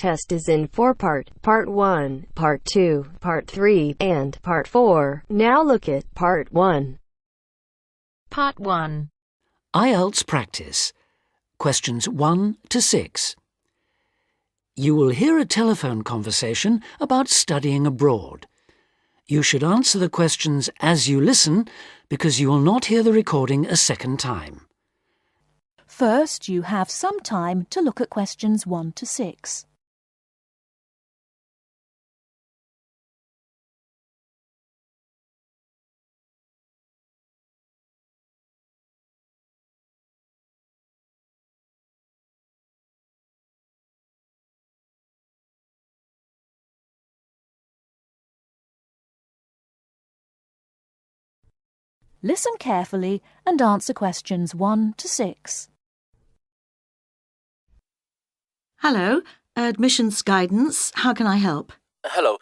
test is in 4 parts: Part 1, Part 2, Part 3, and Part 4. Now look at Part 1. Part 1. Ielts practice. Questions 1 to 6. You will hear a telephone conversation about studying abroad. You should answer the questions as you listen because you will not hear the recording a second time. First, you have some time to look at questions 1 to 6. Listen carefully and answer questions 1 to 6. Hello, admissions guidance. How can I help? Hello.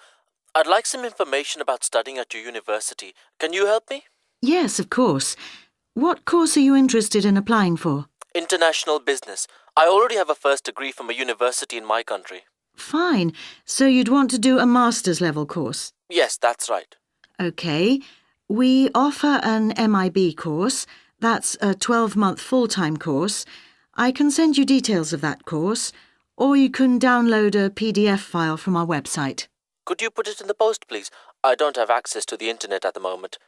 I'd like some information about studying at your university. Can you help me? Yes, of course. What course are you interested in applying for? International business. I already have a first degree from a university in my country. Fine. So you'd want to do a master's level course? Yes, that's right. OK. We offer an MIB course. That's a 12-month full-time course. I can send you details of that course, or you can download a PDF file from our website. Could you put it in the post, please? I don't have access to the internet at the moment.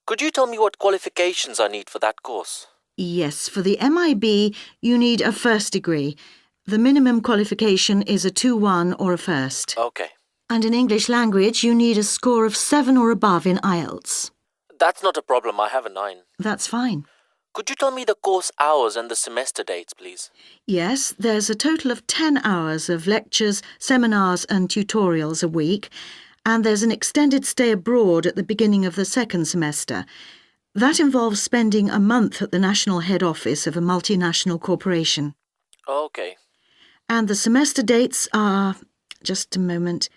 Could you tell me what qualifications I need for that course? Yes, for the MIB, you need a first degree. The minimum qualification is a 2-1 or a first. Okay. And in English language, you need a score of 7 or above in Ielts. That's not a problem. I have a 9. That's fine. Could you tell me the course hours and the semester dates, please? Yes, there's a total of 10 hours of lectures, seminars and tutorials a week, and there's an extended stay abroad at the beginning of the second semester. That involves spending a month at the national head office of a multinational corporation. Okay. And the semester dates are... just a moment...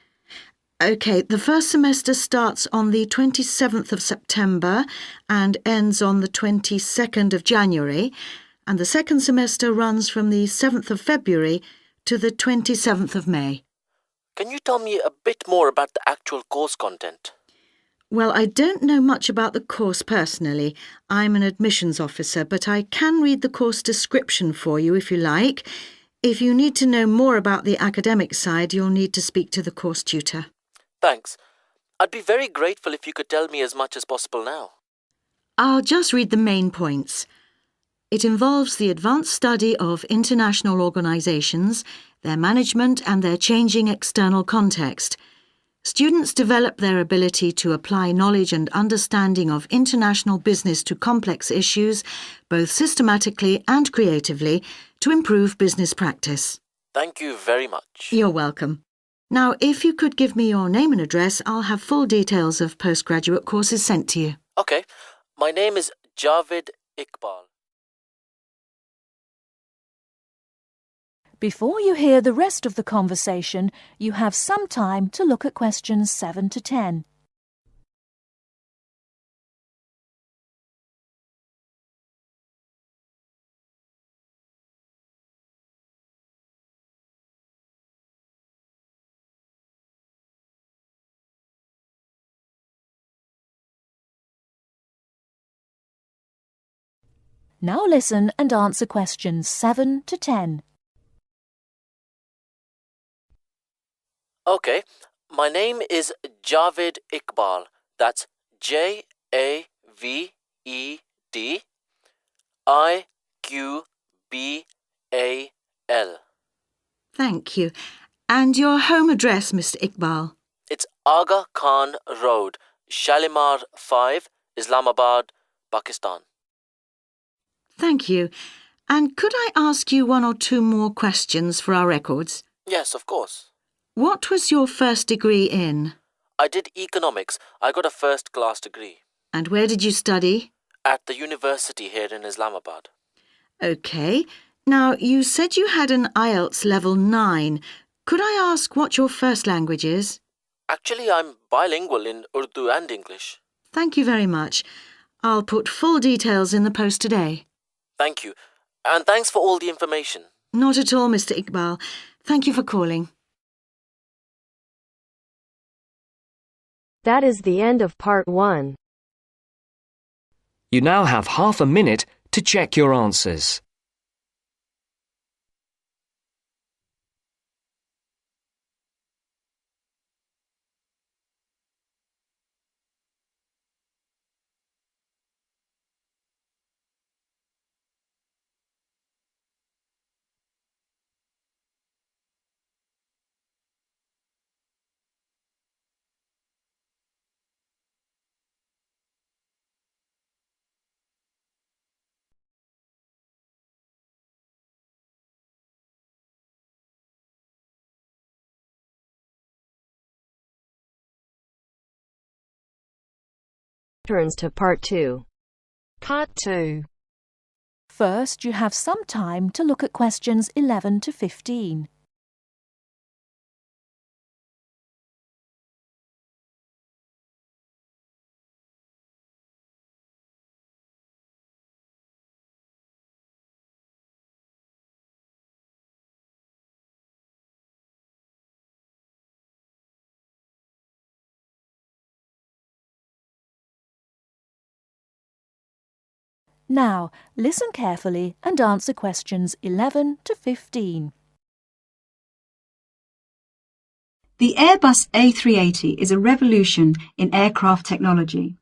OK, the first semester starts on the 27th of September and ends on the 22nd of January, and the second semester runs from the 7th of February to the 27th of May. Can you tell me a bit more about the actual course content? Well, I don't know much about the course personally. I'm an admissions officer, but I can read the course description for you if you like. If you need to know more about the academic side, you'll need to speak to the course tutor. Thanks. I'd be very grateful if you could tell me as much as possible now. I'll just read the main points. It involves the advanced study of international organisations, their management and their changing external context. Students develop their ability to apply knowledge and understanding of international business to complex issues, both systematically and creatively, to improve business practice. Thank you very much. You're welcome. Now, if you could give me your name and address, I'll have full details of postgraduate courses sent to you. Okay. My name is Javed Iqbal. Before you hear the rest of the conversation, you have some time to look at questions 7 to 10. Now listen and answer questions 7 to 10. Okay. My name is Javed Iqbal. That's JAVED Iqbal. Thank you. And your home address, Mr. Iqbal? It's Aga Khan Road, Shalimar 5, Islamabad, Pakistan. Thank you. And could I ask you 1 or 2 more questions for our records? Yes, of course. What was your first degree in? I did economics. I got a first-class degree. And where did you study? At the university here in Islamabad. OK. Now, you said you had an Ielts level 9. Could I ask what your first language is? Actually, I'm bilingual in Urdu and English. Thank you very much. I'll put full details in the post today. Thank you. And thanks for all the information. Not at all, Mr. Iqbal. Thank you for calling. That is the end of part 1. You now have half a minute to check your answers. Turns to part 2. Part 2. First, you have some time to look at questions 11 to 15. Now, listen carefully and answer questions 11 to 15. The Airbus A380 is a revolution in aircraft technology.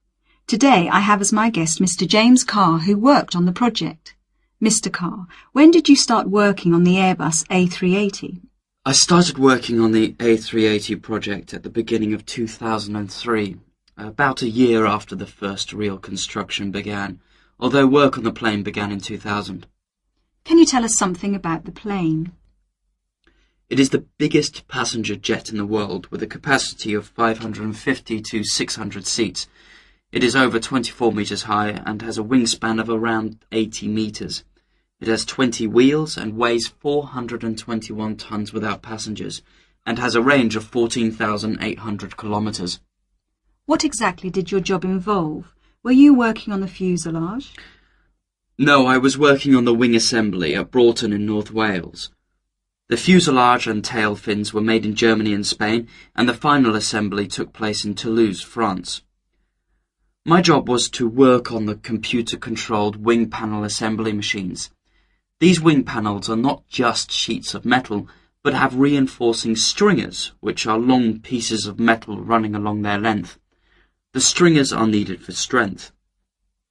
Today I have as my guest Mr. James Carr, who worked on the project. Mr. Carr, when did you start working on the Airbus A380? I started working on the A380 project at the beginning of 2003, about a year after the first real construction began, although work on the plane began in 2000. Can you tell us something about the plane? It is the biggest passenger jet in the world, with a capacity of 550 to 600 seats. It is over 24 metres high and has a wingspan of around 80 metres. It has 20 wheels and weighs 421 tonnes without passengers, and has a range of 14,800 kilometres. What exactly did your job involve? Were you working on the fuselage? No, I was working on the wing assembly at Broughton in North Wales. The fuselage and tail fins were made in Germany and Spain, and the final assembly took place in Toulouse, France. My job was to work on the computer-controlled wing panel assembly machines. These wing panels are not just sheets of metal, but have reinforcing stringers, which are long pieces of metal running along their length. The stringers are needed for strength.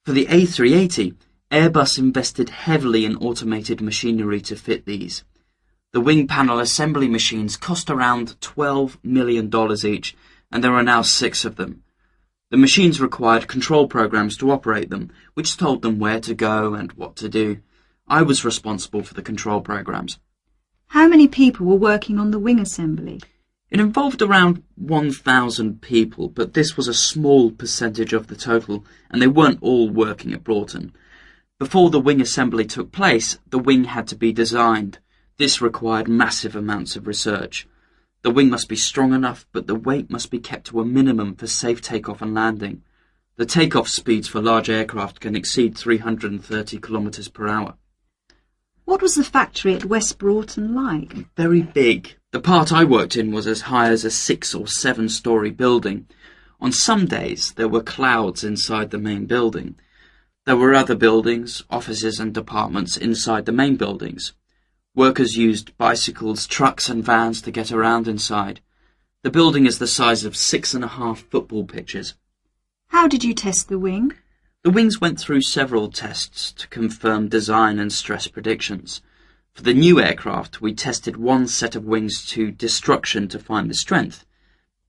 For the A380, Airbus invested heavily in automated machinery to fit these. The wing panel assembly machines cost around $12 million each, and there are now 6 of them. The machines required control programs to operate them, which told them where to go and what to do. I was responsible for the control programs. How many people were working on the wing assembly? It involved around 1,000 people, but this was a small percentage of the total, and they weren't all working at Broughton. Before the wing assembly took place, the wing had to be designed. This required massive amounts of research. The wing must be strong enough, but the weight must be kept to a minimum for safe takeoff and landing. The takeoff speeds for large aircraft can exceed 330 kilometers per hour. What was the factory at West Broughton like? Very big. The part I worked in was as high as a 6 or 7-story building. On some days, there were clouds inside the main building. There were other buildings, offices and departments inside the main buildings. Workers used bicycles, trucks and vans to get around inside. The building is the size of 6.5 football pitches. How did you test the wing? The wings went through several tests to confirm design and stress predictions. For the new aircraft, we tested one set of wings to destruction to find the strength.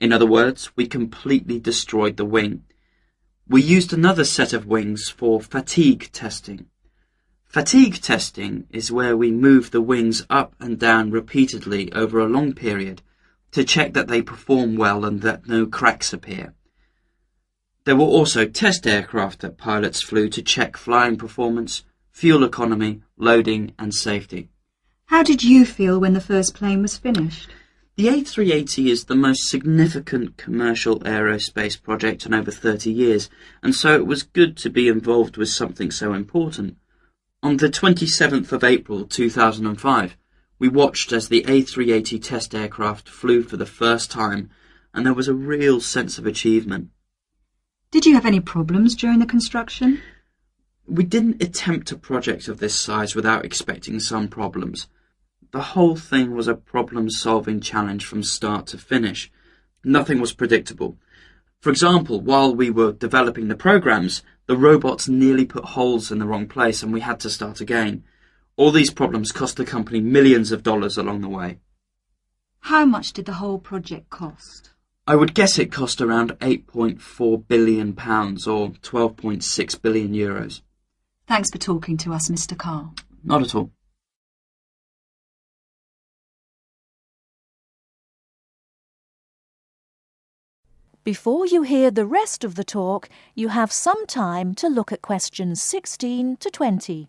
In other words, we completely destroyed the wing. We used another set of wings for fatigue testing. Fatigue testing is where we move the wings up and down repeatedly over a long period to check that they perform well and that no cracks appear. There were also test aircraft that pilots flew to check flying performance, fuel economy, loading and safety. How did you feel when the first plane was finished? The A380 is the most significant commercial aerospace project in over 30 years, and so it was good to be involved with something so important. On the 27th of April 2005, we watched as the A380 test aircraft flew for the first time and there was a real sense of achievement. Did you have any problems during the construction? We didn't attempt a project of this size without expecting some problems. The whole thing was a problem-solving challenge from start to finish. Nothing was predictable. For example, while we were developing the programs, the robots nearly put holes in the wrong place and we had to start again. All these problems cost the company millions of dollars along the way. How much did the whole project cost? I would guess it cost around £8.4 billion or 12.6 billion euros. Thanks for talking to us, Mr. Carr. Not at all. Before you hear the rest of the talk, you have some time to look at questions 16 to 20.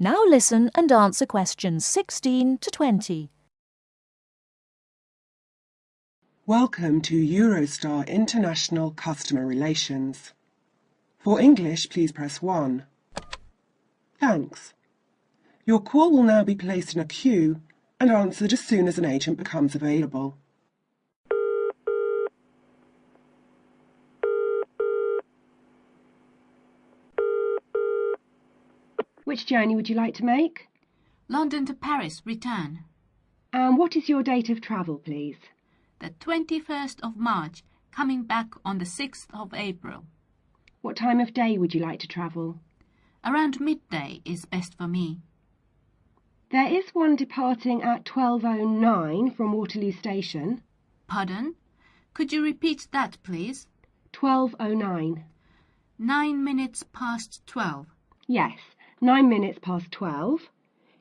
Now listen and answer questions 16 to 20. Welcome to Eurostar International Customer Relations. For English, please press 1. Thanks. Your call will now be placed in a queue and answered as soon as an agent becomes available. Which journey would you like to make? London to Paris, return. And what is your date of travel, please? The 21st of March, coming back on the 6th of April. What time of day would you like to travel? Around midday is best for me. There is one departing at 12:09 from Waterloo Station. Pardon? Could you repeat that, please? 12:09. 9 minutes past 12. Yes, 9 minutes past 12.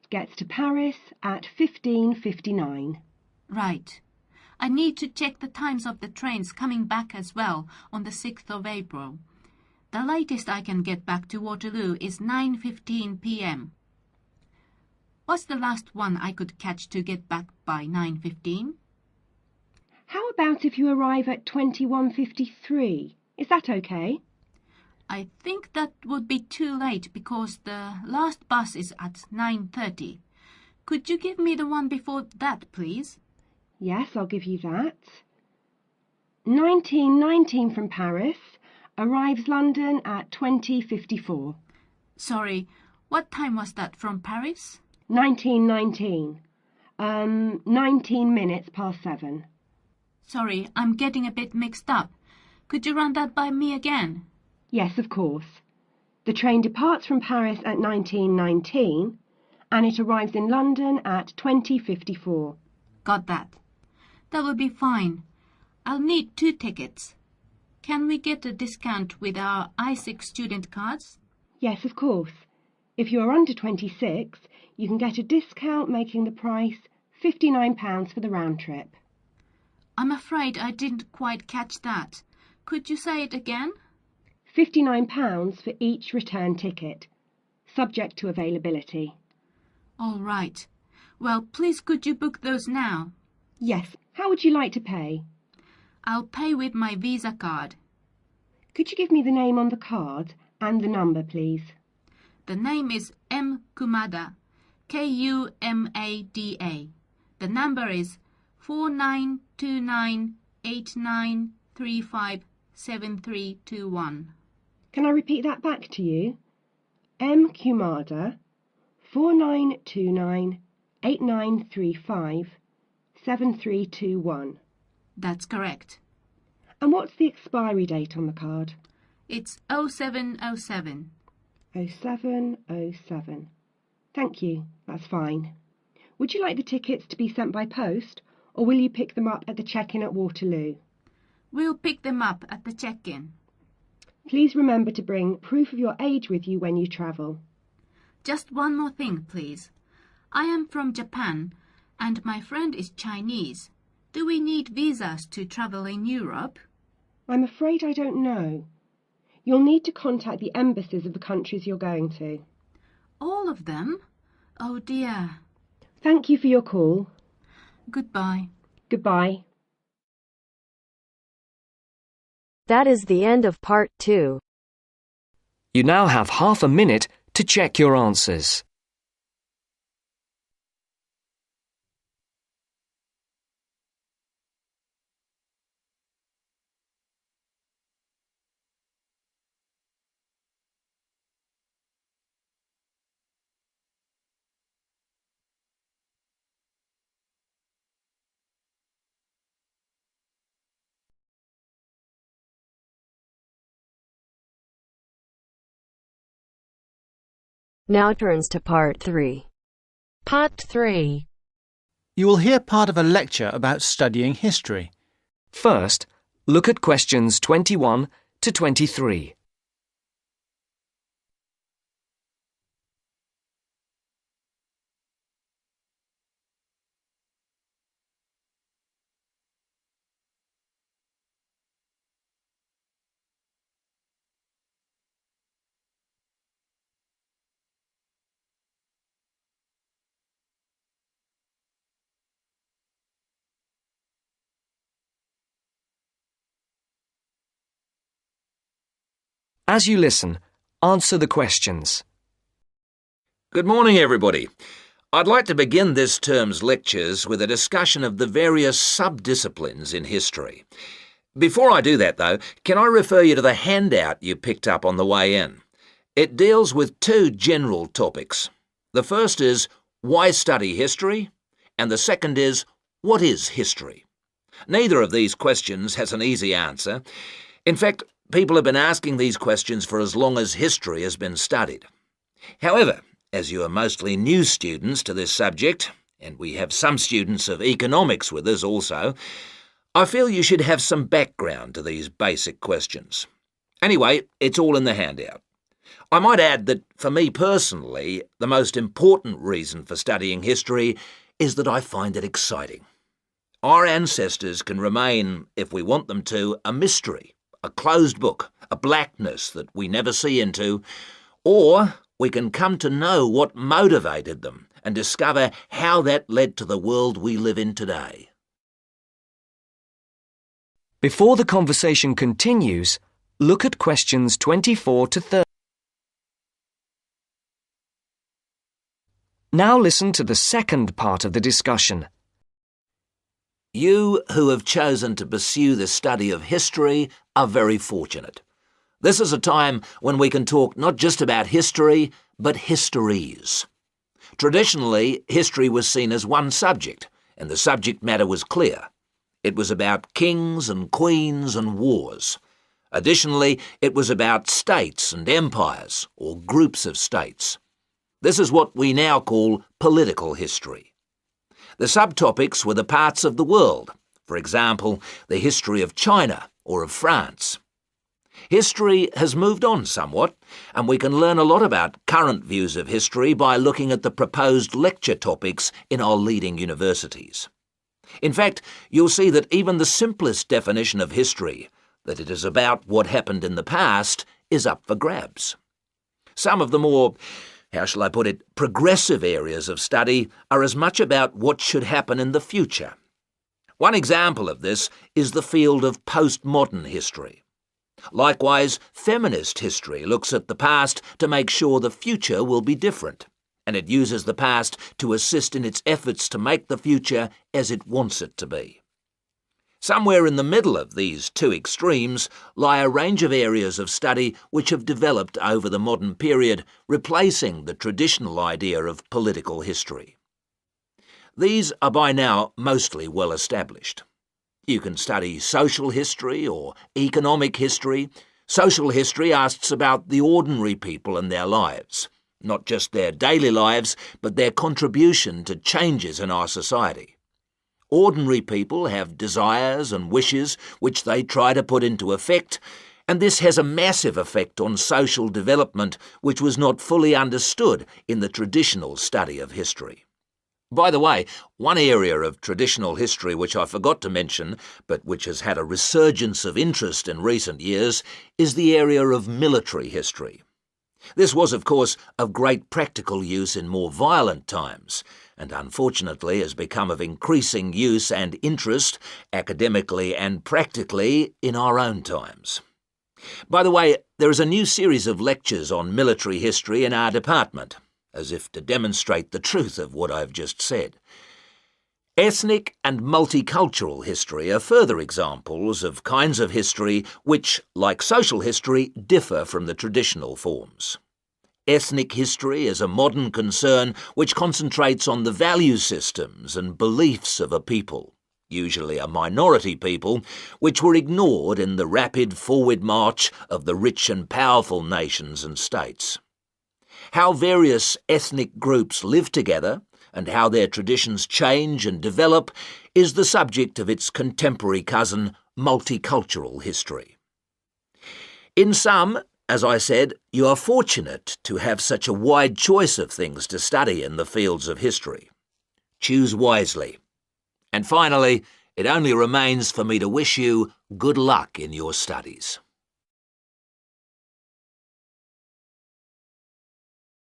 Gets to Paris at 15:59. Right. I need to check the times of the trains coming back as well on the 6th of April. The latest I can get back to Waterloo is 9:15 p.m. What's the last one I could catch to get back by 9:15? How about if you arrive at 21:53? Is that okay? I think that would be too late because the last bus is at 9:30. Could you give me the one before that, please? Yes, I'll give you that. 1919 from Paris, arrives London at 20:54. Sorry, what time was that from Paris? 1919. 19 minutes past 7. Sorry, I'm getting a bit mixed up. Could you run that by me again? Yes, of course. The train departs from Paris at 1919 and it arrives in London at 20:54. Got that. That will be fine. I'll need 2 tickets. Can we get a discount with our I6 student cards? Yes, of course. If you are under 26, you can get a discount making the price £59 for the round trip. I'm afraid I didn't quite catch that. Could you say it again? £59 for each return ticket, subject to availability. All right. Well, please could you book those now? Yes. How would you like to pay? I'll pay with my Visa card. Could you give me the name on the card and the number, please? The name is M. Kumada, Kumada. The number is 492989357321. Can I repeat that back to you? M. Kumada, 492989357321. That's correct. And what's the expiry date on the card? It's 0707. 0707. Thank you, that's fine. Would you like the tickets to be sent by post, or will you pick them up at the check-in at Waterloo? We'll pick them up at the check-in. Please remember to bring proof of your age with you when you travel. Just one more thing, please. I am from Japan, and my friend is Chinese. Do we need visas to travel in Europe? I'm afraid I don't know. You'll need to contact the embassies of the countries you're going to. All of them? Oh dear. Thank you for your call. Goodbye. Goodbye. That is the end of part 2. You now have half a minute to check your answers. Now turns to part 3. Part 3. You will hear part of a lecture about studying history. First, look at questions 21 to 23. As you listen, answer the questions. Good morning, everybody. I'd like to begin this term's lectures with a discussion of the various sub-disciplines in history. Before I do that, though, can I refer you to the handout you picked up on the way in? It deals with two general topics. The first is, why study history? And the second is, what is history? Neither of these questions has an easy answer. In fact, people have been asking these questions for as long as history has been studied. However, as you are mostly new students to this subject, and we have some students of economics with us also, I feel you should have some background to these basic questions. Anyway, it's all in the handout. I might add that, for me personally, the most important reason for studying history is that I find it exciting. Our ancestors can remain, if we want them to, a mystery, a closed book, a blackness that we never see into, or we can come to know what motivated them and discover how that led to the world we live in today. Before the conversation continues, look at questions 24 to 30. Now listen to the second part of the discussion. You who have chosen to pursue the study of history are very fortunate. This is a time when we can talk not just about history, but histories. Traditionally, history was seen as one subject, and the subject matter was clear. It was about kings and queens and wars. Additionally, it was about states and empires, or groups of states. This is what we now call political history. The subtopics were the parts of the world, for example, the history of China or of France. History has moved on somewhat, and we can learn a lot about current views of history by looking at the proposed lecture topics in our leading universities. In fact, you'll see that even the simplest definition of history, that it is about what happened in the past, is up for grabs. Some of the more, how shall I put it, progressive areas of study are as much about what should happen in the future. One example of this is the field of postmodern history. Likewise, feminist history looks at the past to make sure the future will be different, and it uses the past to assist in its efforts to make the future as it wants it to be. Somewhere in the middle of these two extremes lie a range of areas of study which have developed over the modern period, replacing the traditional idea of political history. These are by now mostly well established. You can study social history or economic history. Social history asks about the ordinary people and their lives, not just their daily lives, but their contribution to changes in our society. Ordinary people have desires and wishes which they try to put into effect, and this has a massive effect on social development which was not fully understood in the traditional study of history. By the way, one area of traditional history which I forgot to mention, but which has had a resurgence of interest in recent years, is the area of military history. This was, of course, of great practical use in more violent times, and unfortunately has become of increasing use and interest, academically and practically, in our own times. By the way, there is a new series of lectures on military history in our department, as if to demonstrate the truth of what I've just said. Ethnic and multicultural history are further examples of kinds of history which, like social history, differ from the traditional forms. Ethnic history is a modern concern which concentrates on the value systems and beliefs of a people, usually a minority people, which were ignored in the rapid forward march of the rich and powerful nations and states. How various ethnic groups live together and how their traditions change and develop is the subject of its contemporary cousin, multicultural history. In sum, as I said, you are fortunate to have such a wide choice of things to study in the fields of history. Choose wisely. And finally, it only remains for me to wish you good luck in your studies.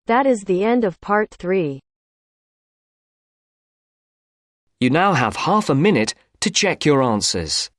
That is the end of part 3. You now have half a minute to check your answers.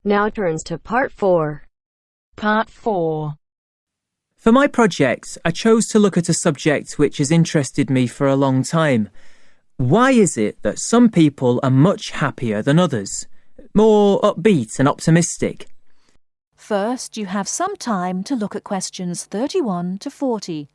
Now turns to part 4. Part 4. For my project, I chose to look at a subject which has interested me for a long time. Why is it that some people are much happier than others? More upbeat and optimistic? First, you have some time to look at questions 31 to 40.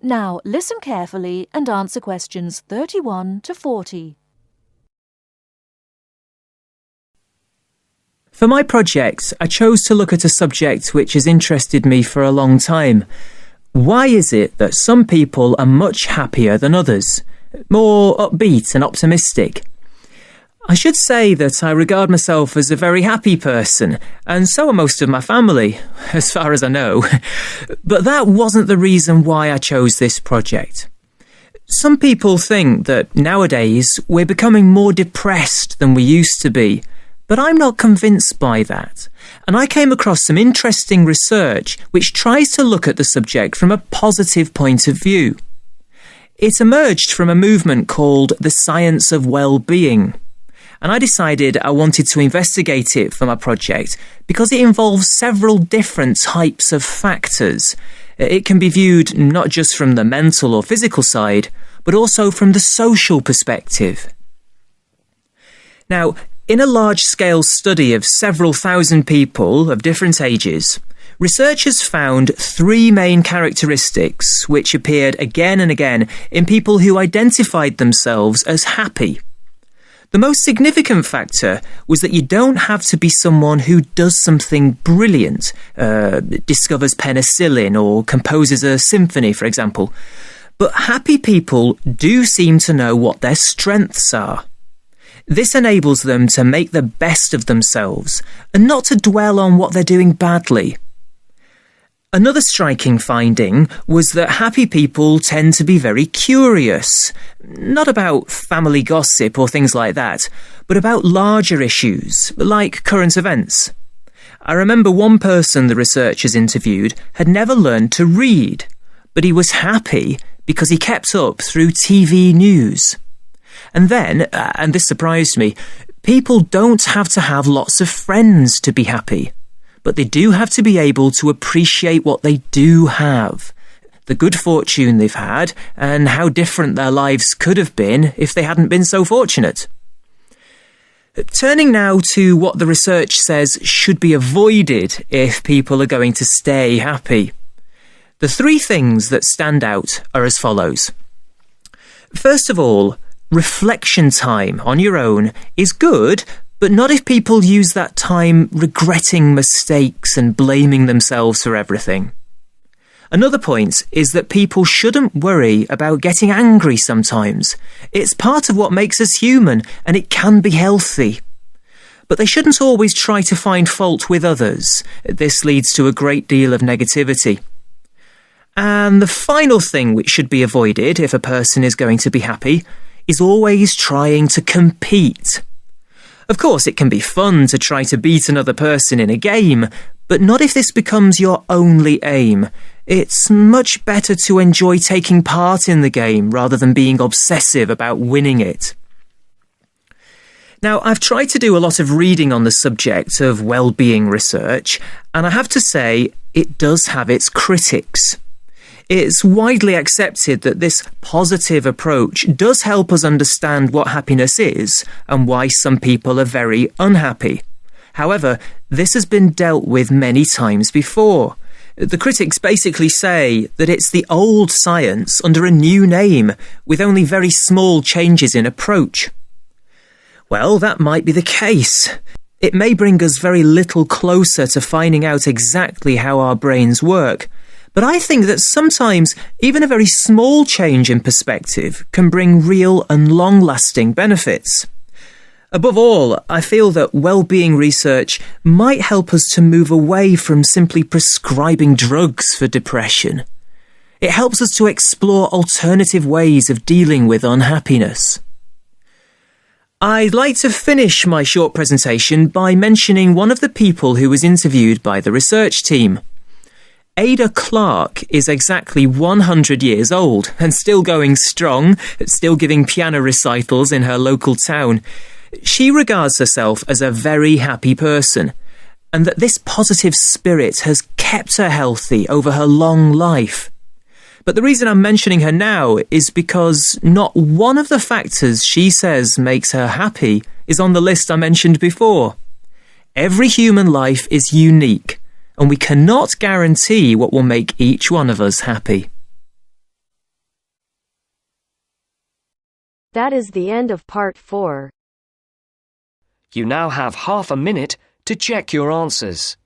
Now listen carefully and answer questions 31 to 40. For my project, I chose to look at a subject which has interested me for a long time. Why is it that some people are much happier than others? More upbeat and optimistic? I should say that I regard myself as a very happy person, and so are most of my family, as far as I know. But that wasn't the reason why I chose this project. Some people think that nowadays we're becoming more depressed than we used to be, but I'm not convinced by that. And I came across some interesting research which tries to look at the subject from a positive point of view. It emerged from a movement called the science of well-being. And I decided I wanted to investigate it for my project because it involves several different types of factors. It can be viewed not just from the mental or physical side, but also from the social perspective. Now, in a large-scale study of several thousand people of different ages, researchers found 3 main characteristics which appeared again and again in people who identified themselves as happy. The most significant factor was that you don't have to be someone who does something brilliant, discovers penicillin or composes a symphony, for example. But happy people do seem to know what their strengths are. This enables them to make the best of themselves and not to dwell on what they're doing badly. Another striking finding was that happy people tend to be very curious, not about family gossip or things like that, but about larger issues, like current events. I remember one person the researchers interviewed had never learned to read, but he was happy because he kept up through TV news. And then, and this surprised me, people don't have to have lots of friends to be happy, but they do have to be able to appreciate what they do have, the good fortune they've had, and how different their lives could have been if they hadn't been so fortunate. Turning now to what the research says should be avoided if people are going to stay happy. The three things that stand out are as follows. First of all, reflection time on your own is good, but not if people use that time regretting mistakes and blaming themselves for everything. Another point is that people shouldn't worry about getting angry sometimes. It's part of what makes us human, and it can be healthy. But they shouldn't always try to find fault with others. This leads to a great deal of negativity. And the final thing which should be avoided if a person is going to be happy is always trying to compete. Of course, it can be fun to try to beat another person in a game, but not if this becomes your only aim. It's much better to enjoy taking part in the game rather than being obsessive about winning it. Now, I've tried to do a lot of reading on the subject of well-being research, and I have to say it does have its critics. It's widely accepted that this positive approach does help us understand what happiness is and why some people are very unhappy. However, this has been dealt with many times before. The critics basically say that it's the old science under a new name, with only very small changes in approach. Well, that might be the case. It may bring us very little closer to finding out exactly how our brains work, but I think that sometimes even a very small change in perspective can bring real and long-lasting benefits. Above all, I feel that well-being research might help us to move away from simply prescribing drugs for depression. It helps us to explore alternative ways of dealing with unhappiness. I'd like to finish my short presentation by mentioning one of the people who was interviewed by the research team. Ada Clark is exactly 100 years old and still going strong, still giving piano recitals in her local town. She regards herself as a very happy person, and that this positive spirit has kept her healthy over her long life. But the reason I'm mentioning her now is because not one of the factors she says makes her happy is on the list I mentioned before. Every human life is unique, and we cannot guarantee what will make each one of us happy. That is the end of part 4. You now have half a minute to check your answers.